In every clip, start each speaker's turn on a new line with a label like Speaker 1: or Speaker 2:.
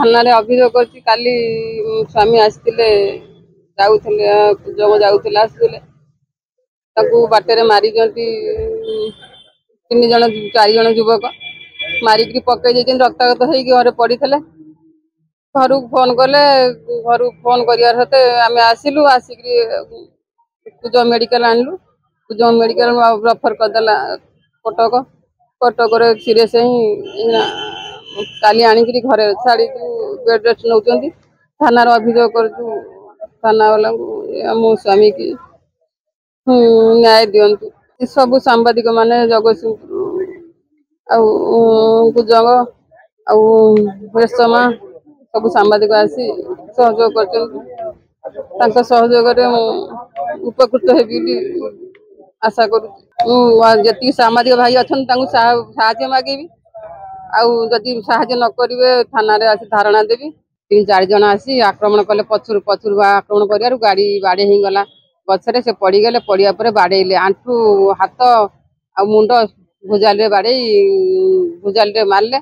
Speaker 1: थाना अभियोग कर काली स्वामी आसते जाऊले आसते बाटर मारी तीन जन 4 जन युवक मारिक पकई रक्तागत हो पड़ी घर फोन कले घर फोन करते आम आसिलु आसिक पूज मेडिकल आणलु पूज मेडिकल रेफर करदेला कटक कटक सीरीयस काली आणिक घरे छाड़ी बेड रेस्ट नौ थाना अभियोग कर थाना वाला मो स्वामी की न्याय दिंतु सब सांबादिक माने जगतसिंहपुर कुजंग रेशमा सब सांबादिक आसी सहयोग कर सहयोग उपकृत हेबी आशा करुँ जी सामाजिक भाई अच्छा साहाଯ୍य मागेबी आदि साहाଯ୍य न करेंगे थाना आसी धारणा देवी 3-4 जन आसी आक्रमण कले पछुर आक्रमण कर गाड़ी बाड़े ही गला गचरे से पड़गले पड़ा पर बाड़े आंठू हाथ आ मुंड भुजाल बाड़े भुजाल मारे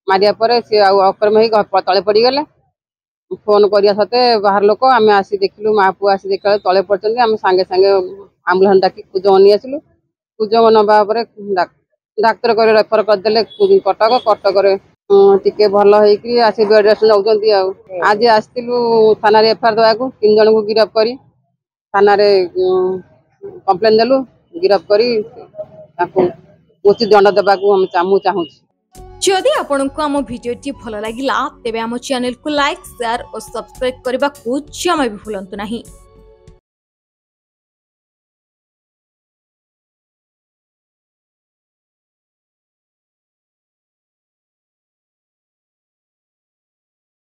Speaker 1: मारिया पर सी अक्रम हो तले पड़गले फोन करिया सते बाहर लोक आम आसी देखिलु माँ पुआ आसी देख तले पड़ते आम सांगे सांगे आम्बुलांस डाकी कुजंग नहीं आसलु कुजंग नवा डाक्तर कर रेफर करदे कटक कटक टिके भल होसी बेड रेस्ट नौ आज आसलु थाना एफआईआर देवाक 3 जन को गिरफ्त कर थाना कंप्लेन देलु गिरफ्त कर उचित दंड देवाक चाहूँ।
Speaker 2: जदि आपंक आम भिडी भल लगा तेब आम चैनल को लाइक शेयर और सब्सक्राइब करने को जमा भी भूलु नहीं।